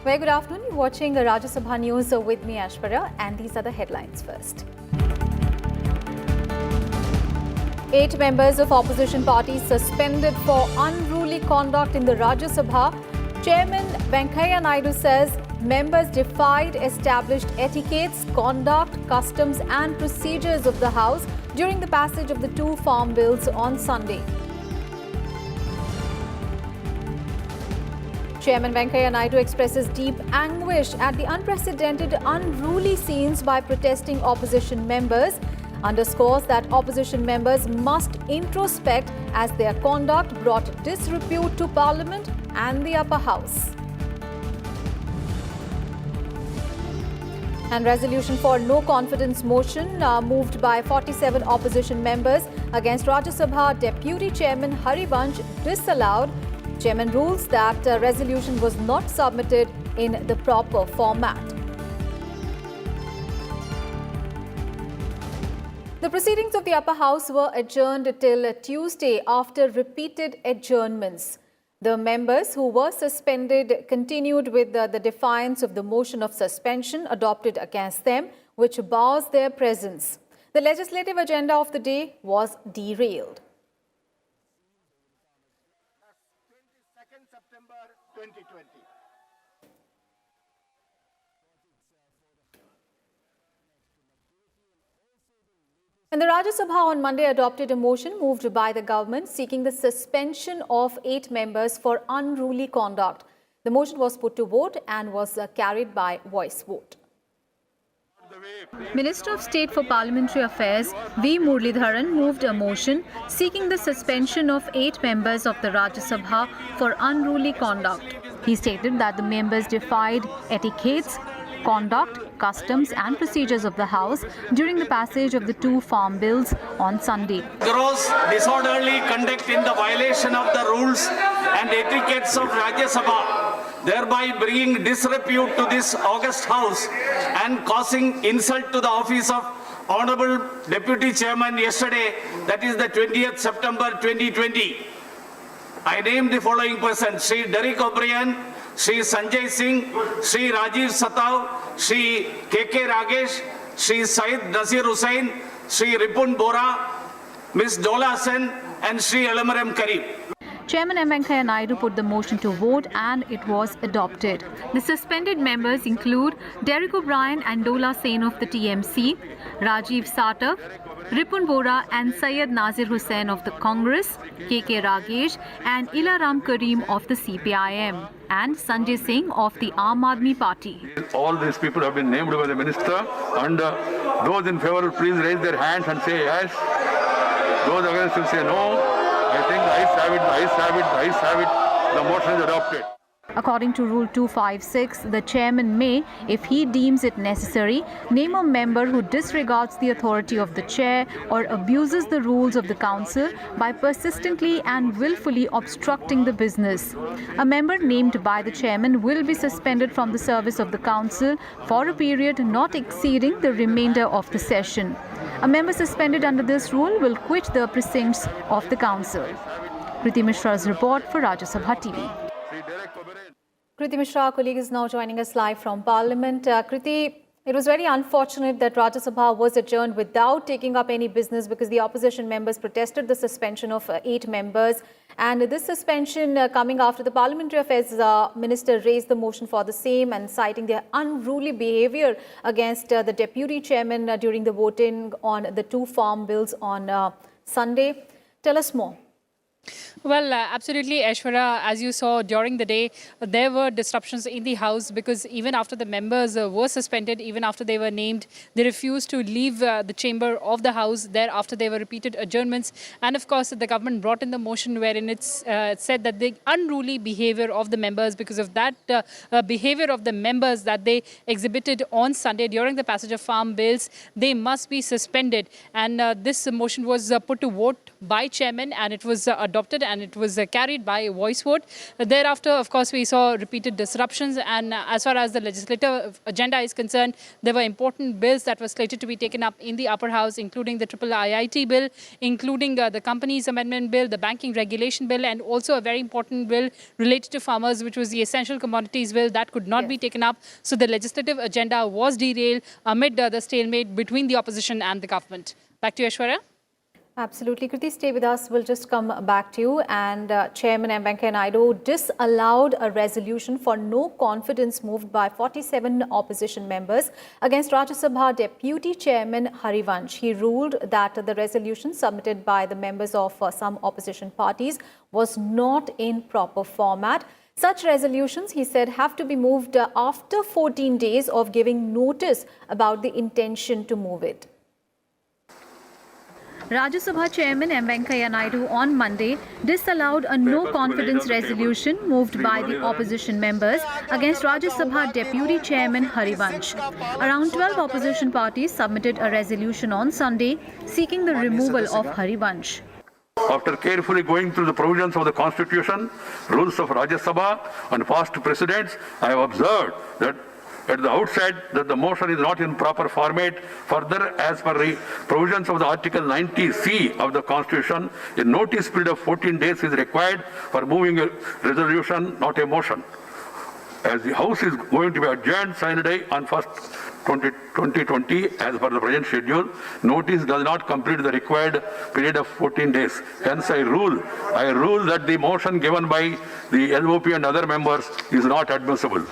Very good afternoon. You're watching Rajya Sabha News with me, Ashwarya, and these are the headlines first. 8 members of opposition parties suspended for unruly conduct in the Rajya Sabha. Chairman Venkaiah Naidu says members defied established etiquettes, conduct, customs and procedures of the House during the passage of the 2 farm bills on Sunday. Chairman Venkaiah Naidu expresses deep anguish at the unprecedented unruly scenes by protesting opposition members, underscores that opposition members must introspect as their conduct brought disrepute to Parliament and the upper house. And resolution for no confidence motion moved by 47 opposition members against Rajya Sabha Deputy Chairman Harivansh disallowed. Chairman rules that resolution was not submitted in the proper format. The proceedings of the upper house were adjourned till Tuesday after repeated adjournments. The members who were suspended continued with the defiance of the motion of suspension adopted against them, which bars their presence. The legislative agenda of the day was derailed. 22nd September 2020. And the Rajya Sabha on Monday adopted a motion moved by the government seeking the suspension of 8 members for unruly conduct. The motion was put to vote and was carried by voice vote. Minister of State for Parliamentary Affairs V. Muralidharan moved a motion seeking the suspension of 8 members of the Rajya Sabha for unruly conduct. He stated that the members defied etiquettes, conduct, customs and procedures of the House during the passage of the 2 farm bills on Sunday. Gross disorderly conduct in the violation of the rules and etiquettes of Rajya Sabha, thereby bringing disrepute to this august House and causing insult to the office of Honorable Deputy Chairman yesterday, that is the 20th September 2020. I name the following persons: Sri Derek O'Brien, Sri Sanjay Singh, Sri Rajiv Satav, Sri K.K. Ragesh, Sri Syed Nasir Hussain, Sri Ripun Bora, Ms. Dola Sen and Sri Elamaram Karim. Chairman M. Venkaiah Naidu put the motion to vote and it was adopted. The suspended members include Derek O'Brien and Dola Sen of the TMC, Rajiv Satav, Ripun Bora and Syed Nasir Hussain of the Congress, K.K. Ragesh and Elaram Karim of the CPIM, and Sanjay Singh of the Aam Aadmi Party. All these people have been named by the minister, and those in favor please raise their hands and say yes. Those against will say no. I think the ayes have it, the ayes have it, the ayes have it. The motion is adopted. According to Rule 256, the chairman may, if he deems it necessary, name a member who disregards the authority of the chair or abuses the rules of the council by persistently and willfully obstructing the business. A member named by the chairman will be suspended from the service of the council for a period not exceeding the remainder of the session. A member suspended under this rule will quit the precincts of the council. Kriti Mishra's report for Rajya Sabha TV. Kriti Mishra, our colleague, is now joining us live from Parliament. Kriti, it was very unfortunate that Rajya Sabha was adjourned without taking up any business because the opposition members protested the suspension of 8 members. And this suspension coming after the Parliamentary Affairs Minister raised the motion for the same and citing their unruly behaviour against the Deputy Chairman during the voting on the 2 farm bills on Sunday. Tell us more. Well, absolutely, Aishwarya. As you saw during the day, there were disruptions in the House because even after the members were suspended, even after they were named, they refused to leave the chamber of the House. Thereafter, there were repeated adjournments. And of course, the government brought in the motion wherein it's said that the unruly behavior of the members, because of that behavior of the members that they exhibited on Sunday during the passage of farm bills, they must be suspended. And this motion was put to vote by chairman and it was adopted. and it was carried by a voice vote. Thereafter, of course, we saw repeated disruptions, and as far as the legislative agenda is concerned, there were important bills that were slated to be taken up in the upper house, including the triple IIT bill, including the Companies Amendment Bill, the Banking Regulation Bill, and also a very important bill related to farmers, which was the Essential Commodities Bill that could not be taken up. So the legislative agenda was derailed amid the stalemate between the opposition and the government. Back to you, Aishwarya. Absolutely. Kriti, stay with us. We'll just come back to you. And Chairman M. Venkaiah Naidu disallowed a resolution for no confidence moved by 47 opposition members against Rajya Sabha Deputy Chairman Harivansh. He ruled that the resolution submitted by the members of some opposition parties was not in proper format. Such resolutions, he said, have to be moved after 14 days of giving notice about the intention to move it. Rajya Sabha Chairman M. Venkaiah Naidu on Monday disallowed a no-confidence resolution moved by the opposition members against Rajya Sabha Deputy Chairman Harivansh. Around 12 opposition parties submitted a resolution on Sunday seeking the removal of Harivansh. After carefully going through the provisions of the Constitution, rules of Rajya Sabha and past precedents, I have observed that at the outset that the motion is not in proper format. Further, as per the provisions of the Article 90C of the Constitution, a notice period of 14 days is required for moving a resolution, not a motion. As the House is going to be adjourned Sunday on 1st 2020 as per the present schedule, notice does not complete the required period of 14 days. Hence, I rule that the motion given by the LOP and other members is not admissible.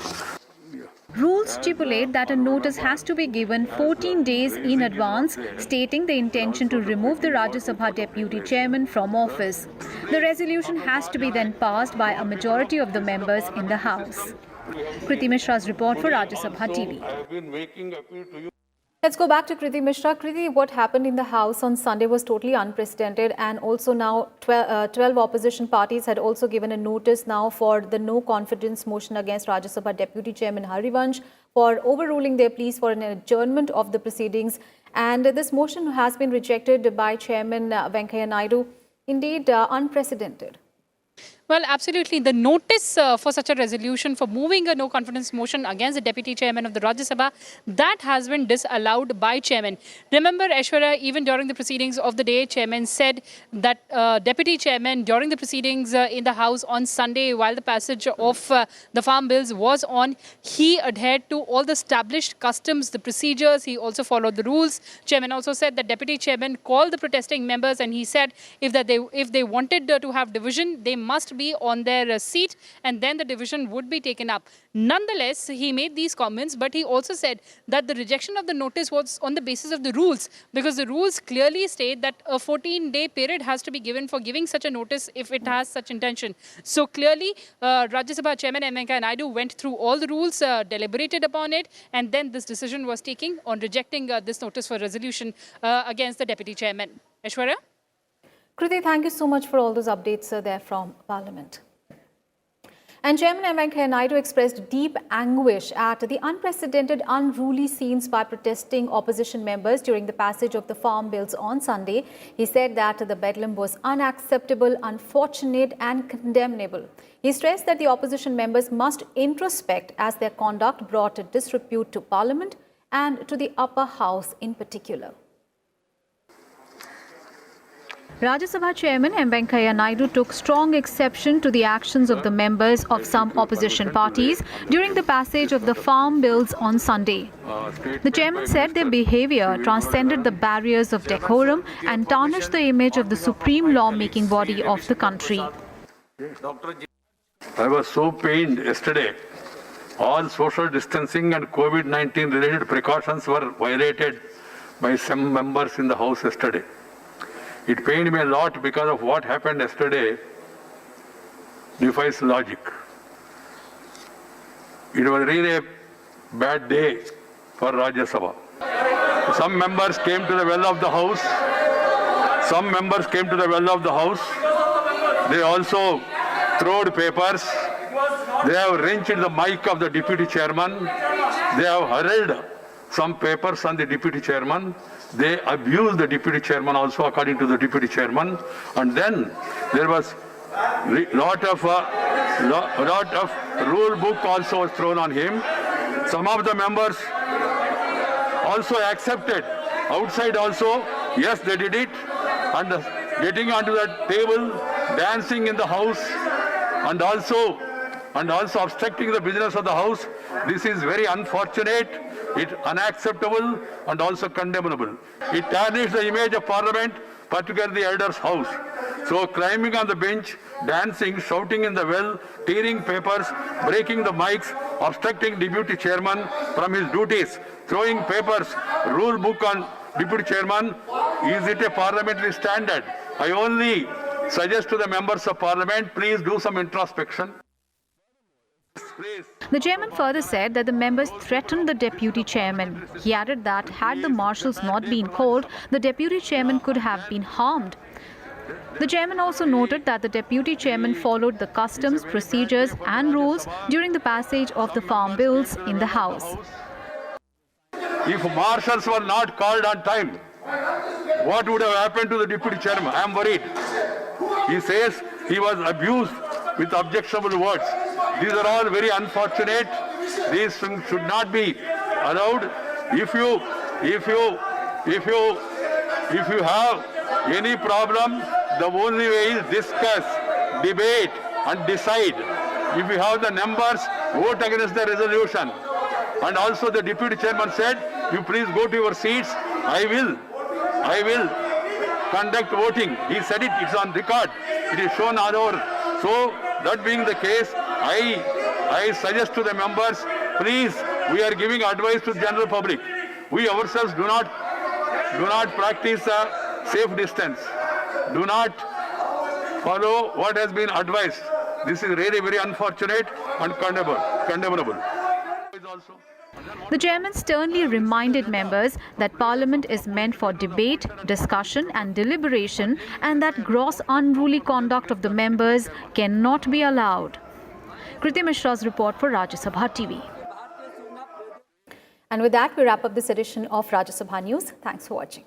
Rules stipulate that a notice has to be given 14 days in advance, stating the intention to remove the Rajya Sabha Deputy Chairman from office. The resolution has to be then passed by a majority of the members in the House. Kriti Mishra's report for Rajya Sabha TV. I have been making appeal to you. Let's go back to Kriti Mishra. Kriti, what happened in the House on Sunday was totally unprecedented, and also now 12 opposition parties had also given a notice now for the no confidence motion against Rajya Sabha Deputy Chairman Harivansh for overruling their pleas for an adjournment of the proceedings. And this motion has been rejected by Chairman Venkaiah Naidu. Indeed, unprecedented. Well, absolutely. The notice for such a resolution for moving a no-confidence motion against the Deputy Chairman of the Rajya Sabha, that has been disallowed by Chairman. Remember, Aishwarya, even during the proceedings of the day, Chairman said that Deputy Chairman, during the proceedings in the House on Sunday, while the passage of the farm bills was on, he adhered to all the established customs, the procedures. He also followed the rules. Chairman also said that Deputy Chairman called the protesting members, and he said if they wanted to have division, they must be on their seat, and then the division would be taken up. Nonetheless, he made these comments, but he also said that the rejection of the notice was on the basis of the rules, because the rules clearly state that a 14-day period has to be given for giving such a notice if it has such intention. So clearly, Rajya Sabha Chairman M. Venkaiah Naidu went through all the rules, deliberated upon it, and then this decision was taken on rejecting this notice for resolution against the Deputy Chairman. Aishwarya? Kriti, thank you so much for all those updates there from Parliament. And Chairman M. Venkaiah Naidu expressed deep anguish at the unprecedented unruly scenes by protesting opposition members during the passage of the farm bills on Sunday. He said that the bedlam was unacceptable, unfortunate and condemnable. He stressed that the opposition members must introspect as their conduct brought disrepute to Parliament and to the upper house in particular. Rajya Sabha Chairman M. Venkaiah Naidu took strong exception to the actions of the members of some opposition parties during the passage of the farm bills on Sunday. The chairman said their behavior transcended the barriers of decorum and tarnished the image of the supreme law-making body of the country. I was so pained yesterday. All social distancing and COVID-19 related precautions were violated by some members in the House yesterday. It pained me a lot because of what happened yesterday defies logic. It was really a bad day for Rajya Sabha. Some members came to the well of the House. They also throwed papers. They have wrenched the mic of the Deputy Chairman. They have hurled some papers on the Deputy Chairman. They abused the Deputy Chairman also, according to the Deputy Chairman. And then there was lot of rule book also was thrown on him. Some of the members also accepted. Outside also, yes, they did it. And getting onto that table, dancing in the house, and also obstructing the business of the house. This is very unfortunate, it's unacceptable, and also condemnable. It tarnishes the image of Parliament, particularly the Elders' House. So climbing on the bench, dancing, shouting in the well, tearing papers, breaking the mics, obstructing Deputy Chairman from his duties, throwing papers, rule book on Deputy Chairman, is it a parliamentary standard? I only suggest to the members of Parliament, please do some introspection. Please. The chairman further said that the members threatened the deputy chairman. He added that had the marshals not been called, the deputy chairman could have been harmed. The chairman also noted that the deputy chairman followed the customs, procedures and rules during the passage of the farm bills in the House. If marshals were not called on time, what would have happened to the deputy chairman? I am worried. He says he was abused with objectionable words. These are all very unfortunate. These things should not be allowed. If you have any problem, the only way is discuss, debate and decide. If you have the numbers, vote against the resolution. And also the deputy chairman said, you please go to your seats. I will conduct voting. He said it, it's on record. It is shown all over. So that being the case, I suggest to the members, please, we are giving advice to the general public. We ourselves do not practice a safe distance. Do not follow what has been advised. This is really very unfortunate and condemnable. The chairman sternly reminded members that Parliament is meant for debate, discussion and deliberation, and that gross unruly conduct of the members cannot be allowed. Kriti Mishra's report for Rajya Sabha TV. And with that, we wrap up this edition of Rajya Sabha News. Thanks for watching.